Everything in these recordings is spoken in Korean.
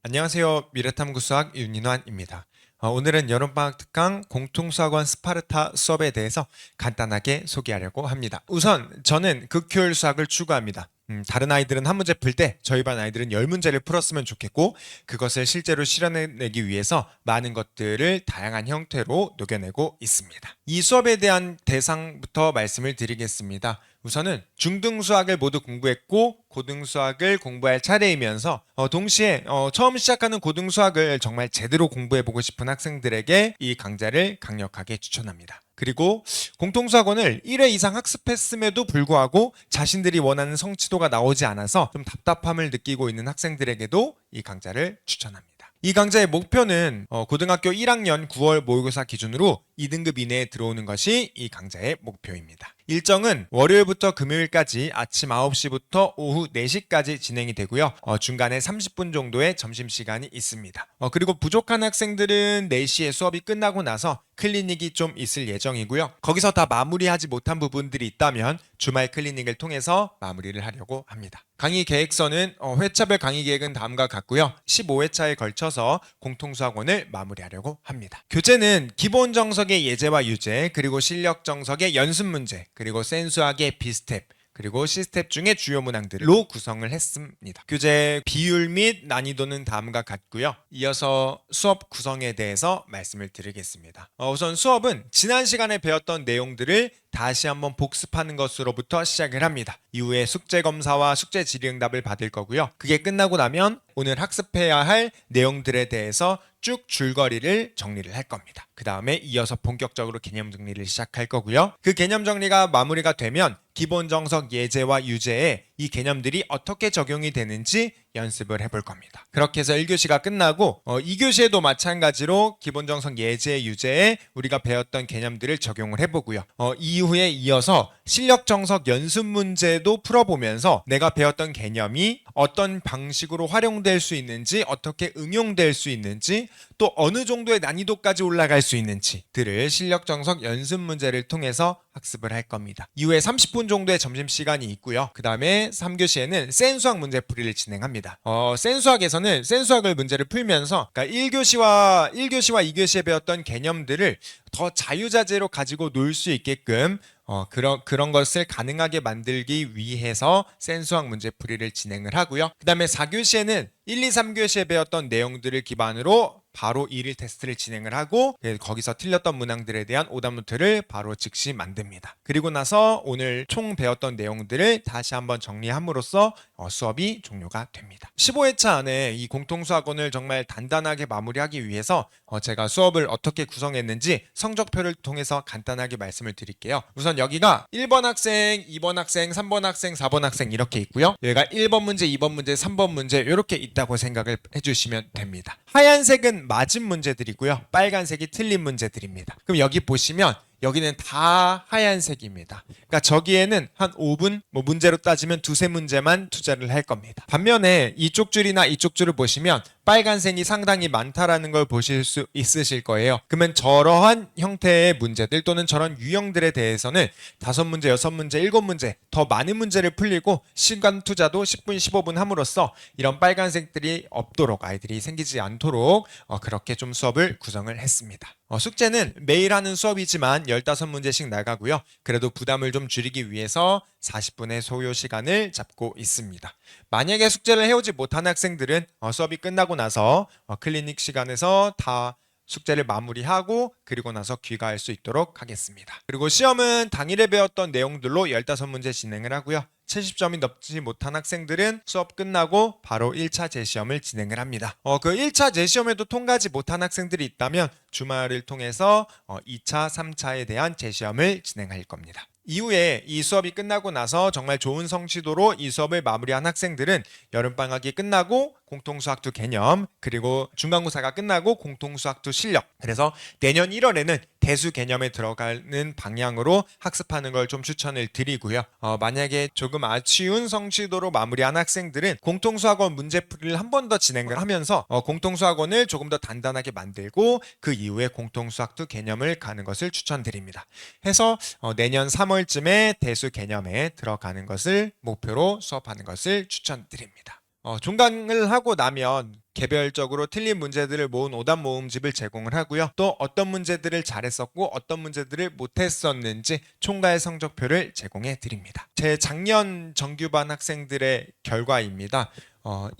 안녕하세요. 미래탐구 수학 윤인환입니다. 오늘은 여름방학 특강 공통수학원 스파르타 수업에 대해서 간단하게 소개하려고 합니다. 우선 저는 극효율 수학을 추구합니다. 다른 아이들은 한 문제 풀 때 저희 반 아이들은 10문제를 풀었으면 좋겠고, 그것을 실제로 실현해내기 위해서 많은 것들을 다양한 형태로 녹여내고 있습니다. 이 수업에 대한 대상부터 말씀을 드리겠습니다. 우선은 중등 수학을 모두 공부했고 고등 수학을 공부할 차례이면서 동시에 처음 시작하는 고등 수학을 정말 제대로 공부해보고 싶은 학생들에게 이 강좌를 강력하게 추천합니다. 그리고 공통수학원을 1회 이상 학습했음에도 불구하고 자신들이 원하는 성취도가 나오지 않아서 좀 답답함을 느끼고 있는 학생들에게도 이 강좌를 추천합니다. 이 강좌의 목표는 고등학교 1학년 9월 모의고사 기준으로 2등급 이내에 들어오는 것이 이 강좌의 목표입니다. 일정은 월요일부터 금요일까지 아침 9시부터 오후 4시까지 진행이 되고요. 중간에 30분 정도의 점심시간이 있습니다. 그리고 부족한 학생들은 4시에 수업이 끝나고 나서 클리닉이 좀 있을 예정이고요. 거기서 다 마무리하지 못한 부분들이 있다면 주말 클리닉을 통해서 마무리를 하려고 합니다. 강의 계획서는 회차별 강의 계획은 다음과 같고요. 15회차에 걸쳐서 공통수학원을 마무리하려고 합니다. 교재는 기본 정석의 예제와 유제, 그리고 실력 정석의 연습 문제, 그리고 센수학의 비스텝, 그리고 C스텝 중에 주요 문항들로 구성을 했습니다. 교재 비율 및 난이도는 다음과 같고요. 이어서 수업 구성에 대해서 말씀을 드리겠습니다. 우선 수업은 지난 시간에 배웠던 내용들을 다시 한번 복습하는 것으로부터 시작을 합니다. 이후에 숙제 검사와 숙제 질의응답을 받을 거고요. 그게 끝나고 나면 오늘 학습해야 할 내용들에 대해서 쭉 줄거리를 정리를 할 겁니다. 그 다음에 이어서 본격적으로 개념 정리를 시작할 거고요. 그 개념 정리가 마무리가 되면 기본 정석 예제와 유제에 이 개념들이 어떻게 적용이 되는지 연습을 해볼 겁니다. 그렇게 해서 1교시가 끝나고 2교시에도 마찬가지로 기본 정석 예제, 유제에 우리가 배웠던 개념들을 적용을 해보고요. 이후에 이어서 실력 정석 연습 문제도 풀어보면서 내가 배웠던 개념이 어떤 방식으로 활용될 수 있는지, 어떻게 응용될 수 있는지, 또 어느 정도의 난이도까지 올라갈 수 있는지들을 실력 정석 연습 문제를 통해서 학습을 할 겁니다. 이후에 30분 정도의 점심시간이 있고요. 그 다음에 3교시에는 센수학 문제풀이를 진행합니다. 센수학에서는 센수학을 문제를 풀면서, 그러니까 1교시와 2교시에 배웠던 개념들을 더 자유자재로 가지고 놀 수 있게끔 그런 것을 가능하게 만들기 위해서 센수학 문제풀이를 진행을 하고요. 그 다음에 4교시에는 1, 2, 3교시에 배웠던 내용들을 기반으로 바로 1일 테스트를 진행을 하고 거기서 틀렸던 문항들에 대한 오답노트를 바로 즉시 만듭니다. 그리고 나서 오늘 총 배웠던 내용들을 다시 한번 정리함으로써 수업이 종료가 됩니다. 15회차 안에 이 공통수학원을 정말 단단하게 마무리하기 위해서 제가 수업을 어떻게 구성했는지 성적표를 통해서 간단하게 말씀을 드릴게요. 우선 여기가 1번 학생, 2번 학생, 3번 학생, 4번 학생 이렇게 있고요. 여기가 1번 문제, 2번 문제, 3번 문제 이렇게 있다고 생각을 해주시면 됩니다. 하얀색은 맞은 문제들이고요. 빨간색이 틀린 문제들입니다. 그럼 여기 보시면 여기는 다 하얀색입니다. 그러니까 저기에는 한 5분, 문제로 따지면 두세 문제만 투자를 할 겁니다. 반면에 이쪽 줄이나 이쪽 줄을 보시면 빨간색이 상당히 많다라는 걸 보실 수 있으실 거예요. 그러면 저러한 형태의 문제들 또는 저런 유형들에 대해서는 5문제, 6문제, 7문제 더 많은 문제를 풀리고 시간 투자도 10분, 15분 함으로써 이런 빨간색들이 없도록, 아이들이 생기지 않도록 그렇게 좀 수업을 구성을 했습니다. 숙제는 매일 하는 수업이지만 15문제씩 나가고요. 그래도 부담을 좀 줄이기 위해서 40분의 소요 시간을 잡고 있습니다. 만약에 숙제를 해오지 못한 학생들은 수업이 끝나고 나서 클리닉 시간에서 다 숙제를 마무리하고 그리고 나서 귀가할 수 있도록 하겠습니다. 그리고 시험은 당일에 배웠던 내용들로 15문제 진행을 하고요. 70점이 넘지 못한 학생들은 수업 끝나고 바로 1차 재시험을 진행을 합니다. 그 1차 재시험에도 통과하지 못한 학생들이 있다면 주말을 통해서 2차, 3차에 대한 재시험을 진행할 겁니다. 이후에 이 수업이 끝나고 나서 정말 좋은 성취도로 이 수업을 마무리한 학생들은 여름방학이 끝나고 공통수학2 개념, 그리고 중간고사가 끝나고 공통수학2 실력, 그래서 내년 1월에는 대수 개념에 들어가는 방향으로 학습하는 걸 좀 추천을 드리고요. 만약에 조금 아쉬운 성취도로 마무리한 학생들은 공통수학원 문제풀이를 한 번 더 진행을 하면서 공통수학원을 조금 더 단단하게 만들고 그 이후에 공통수학2 개념을 가는 것을 추천드립니다. 해서 내년 3월쯤에 대수 개념에 들어가는 것을 목표로 수업하는 것을 추천드립니다. 종강을 하고 나면 개별적으로 틀린 문제들을 모은 오답 모음집을 제공을 하고요. 또 어떤 문제들을 잘했었고 어떤 문제들을 못했었는지 총괄 성적표를 제공해 드립니다. 제 작년 정규반 학생들의 결과입니다.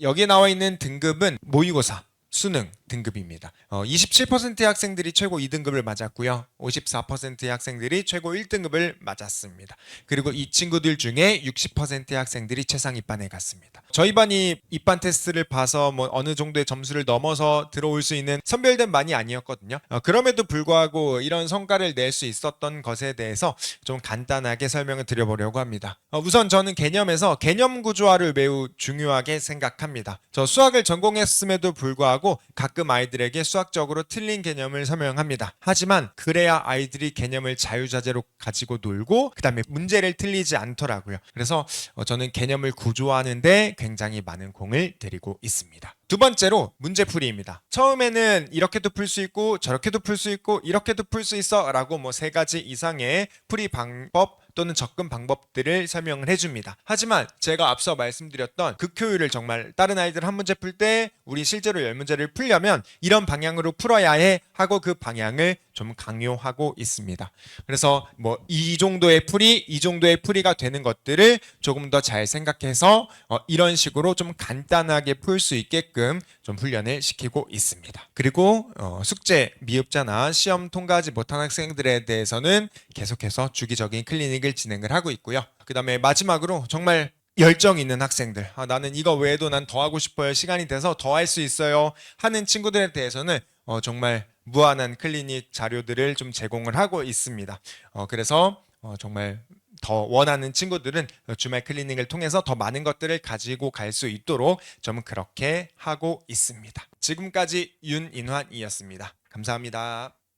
여기 나와 있는 등급은 모의고사, 수능 등급입니다. 27%의 학생들이 최고 2등급을 맞았고요. 54%의 학생들이 최고 1등급을 맞았습니다. 그리고 이 친구들 중에 60%의 학생들이 최상 입반에 갔습니다. 저희 반이 입반 테스트를 봐서 뭐 어느 정도의 점수를 넘어서 들어올 수 있는 선별된 반이 아니었거든요. 그럼에도 불구하고 이런 성과를 낼 수 있었던 것에 대해서 좀 간단하게 설명을 드려보려고 합니다. 우선 저는 개념에서 개념 구조화를 매우 중요하게 생각합니다. 저 수학을 전공했음에도 불구하고 가끔 아이들에게 수학적으로 틀린 개념을 설명합니다. 하지만 그래야 아이들이 개념을 자유자재로 가지고 놀고 그 다음에 문제를 틀리지 않더라고요. 그래서 저는 개념을 구조화하는데 굉장히 많은 공을 들이고 있습니다. 두 번째로 문제풀이입니다. 처음에는 이렇게도 풀 수 있고 저렇게도 풀 수 있고 이렇게도 풀 수 있어 라고 뭐 3가지 이상의 풀이 방법 또는 접근 방법들을 설명을 해줍니다. 하지만 제가 앞서 말씀드렸던 극효율을 정말 다른 아이들 한 문제 풀 때 우리 실제로 10문제를 풀려면 이런 방향으로 풀어야 해 하고 그 방향을 좀 강요하고 있습니다. 그래서 뭐 이 정도의 풀이가 되는 것들을 조금 더 잘 생각해서 이런 식으로 좀 간단하게 풀 수 있게끔 좀 훈련을 시키고 있습니다. 그리고 숙제 미흡자나 시험 통과하지 못한 학생들에 대해서는 계속해서 주기적인 클리닉을 진행을 하고 있고요. 그 다음에 마지막으로 정말 열정 있는 학생들, 나는 이거 외에도 난 더 하고 싶어요, 시간이 돼서 더 할 수 있어요 하는 친구들에 대해서는 정말 무한한 클리닉 자료들을 좀 제공을 하고 있습니다. 그래서 정말 더 원하는 친구들은 주말 클리닉을 통해서 더 많은 것들을 가지고 갈 수 있도록 좀 그렇게 하고 있습니다. 지금까지 윤인환이었습니다. 감사합니다.